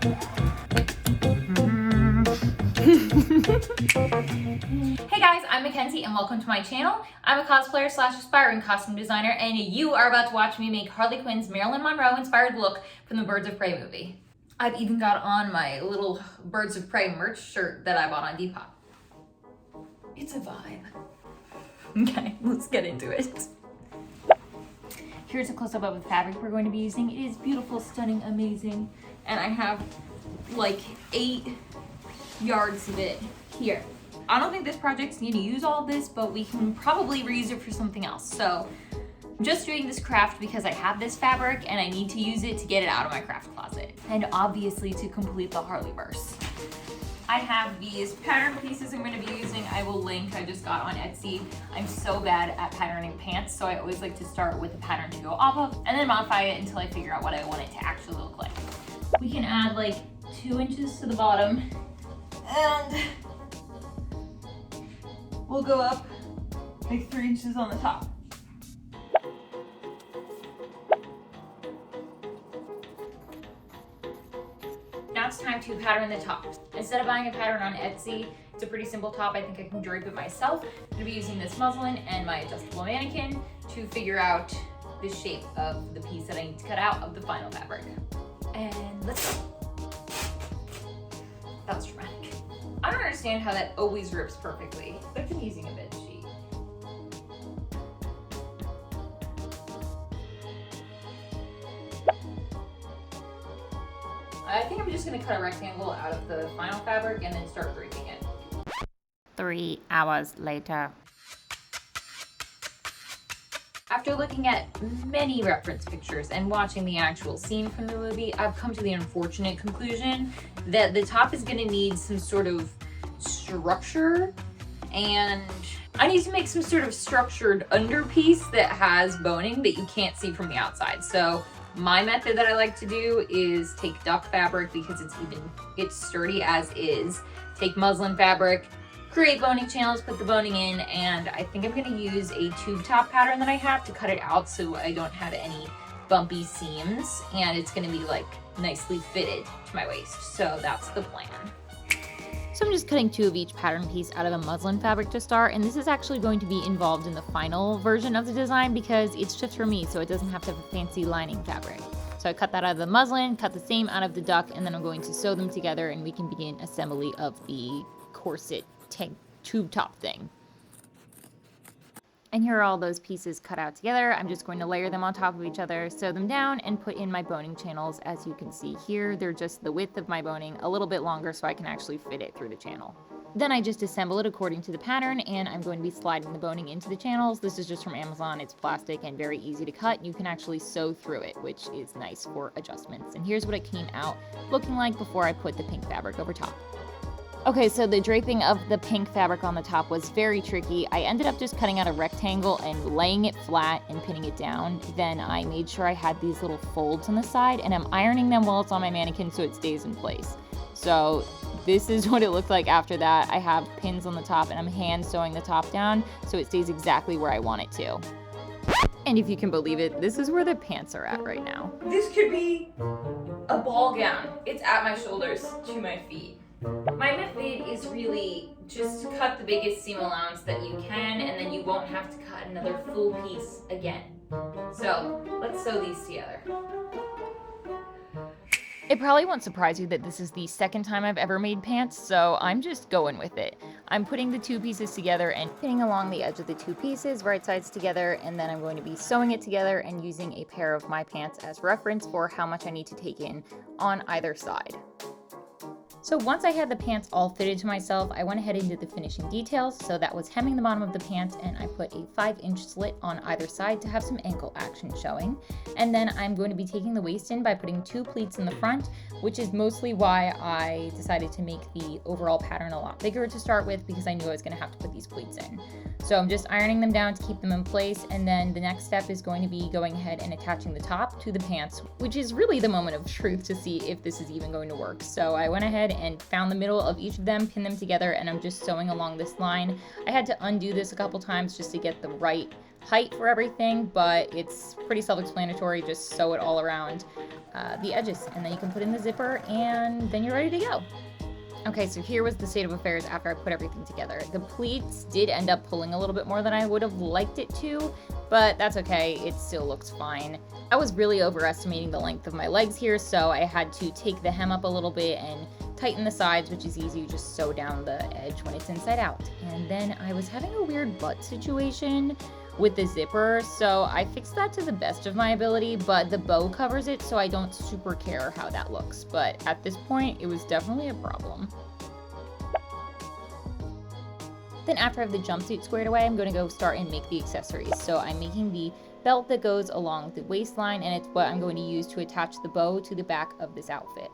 Hey guys, I'm Mackenzie and welcome to my channel. I'm a cosplayer slash aspiring costume designer and you are about to watch me make Harley Quinn's Marilyn Monroe inspired look from the Birds of Prey movie. I've even got on my little Birds of Prey merch shirt that I bought on Depop. It's a vibe. Okay, let's get into it. Here's a close-up of the fabric we're going to be using. It is beautiful, stunning, amazing. And I have like 8 yards of it here. I don't think this project's need to use all of this, but we can probably reuse it for something else. So I'm just doing this craft because I have this fabric and I need to use it to get it out of my craft closet. And obviously to complete the Harleyverse. I have these pattern pieces I'm going to be using. I will link, I just got on Etsy. I'm so bad at patterning pants, so I always like to start with a pattern to go off of and then modify it until I figure out what I want it to actually look like. We can add like 2 inches to the bottom and we'll go up like 3 inches on the top. Now it's time to pattern the top. Instead of buying a pattern on Etsy, it's a pretty simple top. I think I can drape it myself. I'm gonna be using this muslin and my adjustable mannequin to figure out the shape of the piece that I need to cut out of the final fabric. And let's go. That was dramatic. I don't understand how that always rips perfectly. I've been using a bed sheet. I think I'm just gonna cut a rectangle out of the final fabric and then start draping it. 3 hours later. After looking at many reference pictures and watching the actual scene from the movie, I've come to the unfortunate conclusion that the top is gonna need some sort of structure, and I need to make some sort of structured underpiece that has boning that you can't see from the outside. So my method that I like to do is take duck fabric because it's sturdy as is, take muslin fabric, create boning channels, put the boning in, and I think I'm gonna use a tube top pattern that I have to cut it out so I don't have any bumpy seams, and it's gonna be like nicely fitted to my waist. So that's the plan. So I'm just cutting 2 of each pattern piece out of the muslin fabric to start, and this is actually going to be involved in the final version of the design because it's just for me, so it doesn't have to have a fancy lining fabric. So I cut that out of the muslin, cut the same out of the duck, and then I'm going to sew them together and we can begin assembly of the corset tank tube top thing. And here are all those pieces cut out together. I'm just going to layer them on top of each other, sew them down, and put in my boning channels. As you can see here, they're just the width of my boning, a little bit longer so I can actually fit it through the channel. Then I just assemble it according to the pattern, and I'm going to be sliding the boning into the channels. This is just from Amazon. It's plastic and very easy to cut. You can actually sew through it, which is nice for adjustments. And here's what it came out looking like before I put the pink fabric over top. Okay, so the draping of the pink fabric on the top was very tricky. I ended up just cutting out a rectangle and laying it flat and pinning it down. Then I made sure I had these little folds on the side, and I'm ironing them while it's on my mannequin so it stays in place. So this is what it looked like after that. I have pins on the top and I'm hand sewing the top down so it stays exactly where I want it to. And if you can believe it, this is where the pants are at right now. This could be a ball gown. It's at my shoulders to my feet. My method is really just to cut the biggest seam allowance that you can, and then you won't have to cut another full piece again. So let's sew these together. It probably won't surprise you that this is the second time I've ever made pants, so I'm just going with it. I'm putting the 2 pieces together and pinning along the edge of the 2 pieces, right sides together, and then I'm going to be sewing it together and using a pair of my pants as reference for how much I need to take in on either side. So once I had the pants all fitted to myself, I went ahead and did the finishing details. So that was hemming the bottom of the pants, and I put a 5-inch slit on either side to have some ankle action showing. And then I'm going to be taking the waist in by putting 2 pleats in the front, which is mostly why I decided to make the overall pattern a lot bigger to start with, because I knew I was going to have to put these pleats in. So I'm just ironing them down to keep them in place, and then the next step is going to be going ahead and attaching the top to the pants, which is really the moment of truth to see if this is even going to work. So I went ahead and found the middle of each of them, pinned them together, and I'm just sewing along this line. I had to undo this a couple times just to get the right height for everything, but it's pretty self-explanatory, just sew it all around. the edges, and then you can put in the zipper, and then you're ready to go. Okay, so here was the state of affairs after I put everything together. The pleats did end up pulling a little bit more than I would have liked it to, but that's okay, it still looks fine. I was really overestimating the length of my legs here, so I had to take the hem up a little bit and tighten the sides, which is easy. You just sew down the edge when it's inside out. And then I was having a weird butt situation with the zipper, so I fixed that to the best of my ability, but the bow covers it, so I don't super care how that looks. But at this point, it was definitely a problem. Then after I have the jumpsuit squared away, I'm going to go start and make the accessories. So I'm making the belt that goes along the waistline, and it's what I'm going to use to attach the bow to the back of this outfit.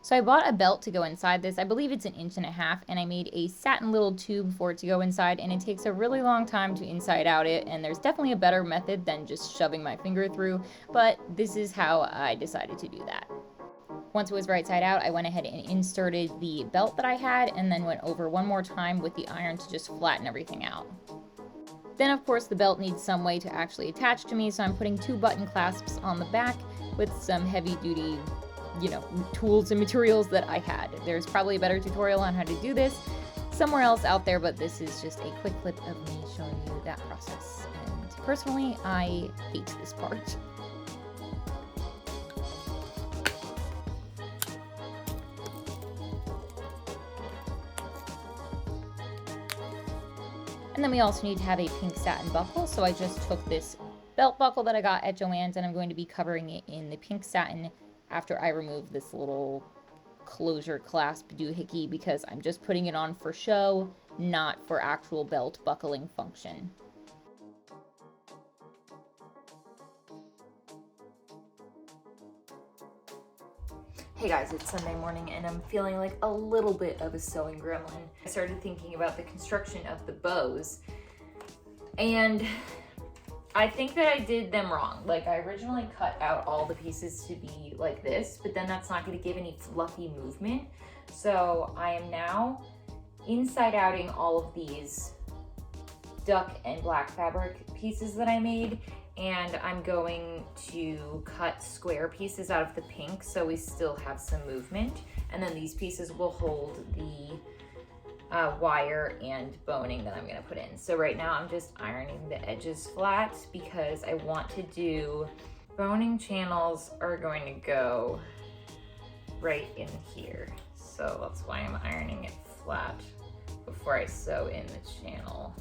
So I bought a belt to go inside this. I believe it's 1.5 inches, and I made a satin little tube for it to go inside, and it takes a really long time to inside out it, and there's definitely a better method than just shoving my finger through, but this is how I decided to do that. Once it was right side out, I went ahead and inserted the belt that I had, and then went over one more time with the iron to just flatten everything out. Then of course the belt needs some way to actually attach to me, so I'm putting 2 button clasps on the back with some heavy duty, tools and materials that I had. There's probably a better tutorial on how to do this somewhere else out there, but this is just a quick clip of me showing you that process. And personally, I hate this part. And then we also need to have a pink satin buckle, so I just took this belt buckle that I got at Joann's, and I'm going to be covering it in the pink satin after I remove this little closure clasp doohickey, because I'm just putting it on for show, not for actual belt buckling function. Hey guys, it's Sunday morning and I'm feeling like a little bit of a sewing gremlin. I started thinking about the construction of the bows, and I think that I did them wrong. Like, I originally cut out all the pieces to be like this, but then that's not going to give any fluffy movement. So I am now inside outing all of these duck and black fabric pieces that I made, and I'm going to cut square pieces out of the pink so we still have some movement, and then these pieces will hold the wire and boning that I'm going to put in. So right now I'm just ironing the edges flat because I want to do boning channels are going to go right in here, so that's why I'm ironing it flat before I sew in the channel.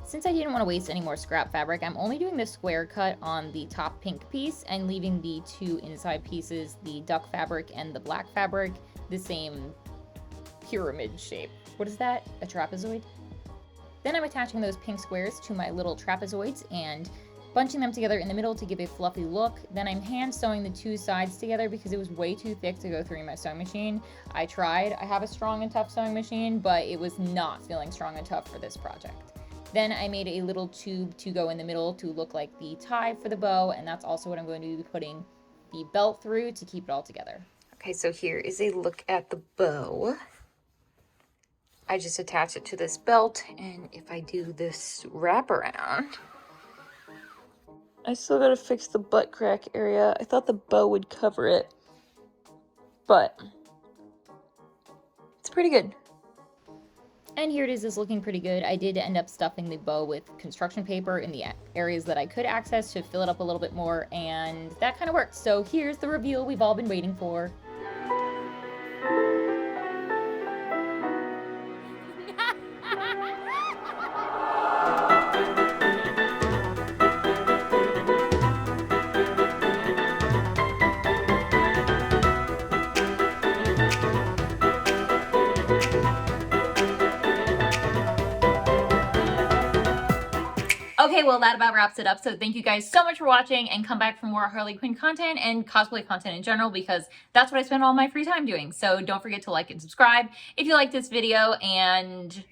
Since I didn't want to waste any more scrap fabric, I'm only doing the square cut on the top pink piece and leaving the 2 inside pieces, the duck fabric and the black fabric, the same pyramid shape. What is that? A trapezoid? Then I'm attaching those pink squares to my little trapezoids and bunching them together in the middle to give a fluffy look. Then I'm hand sewing the 2 sides together because it was way too thick to go through my sewing machine. I tried. I have a strong and tough sewing machine, but it was not feeling strong and tough for this project. Then I made a little tube to go in the middle to look like the tie for the bow, and that's also what I'm going to be putting the belt through to keep it all together. Okay, so here is a look at the bow. I just attach it to this belt, and if I do this wraparound, I still gotta fix the butt crack area. I thought the bow would cover it, but it's pretty good. And here it is looking pretty good. I did end up stuffing the bow with construction paper in the areas that I could access to fill it up a little bit more, and that kind of worked. So here's the reveal we've all been waiting for. Okay, well, that about wraps it up. So thank you guys so much for watching, and come back for more Harley Quinn content and cosplay content in general, because that's what I spend all my free time doing. So don't forget to like and subscribe if you like this video, and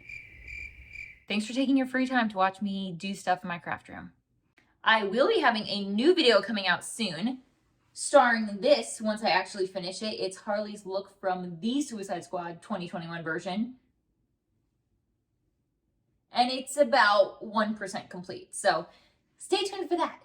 thanks for taking your free time to watch me do stuff in my craft room. I will be having a new video coming out soon, starring this once I actually finish it. It's Harley's look from the Suicide Squad 2021 version. And it's about 1% complete. So stay tuned for that.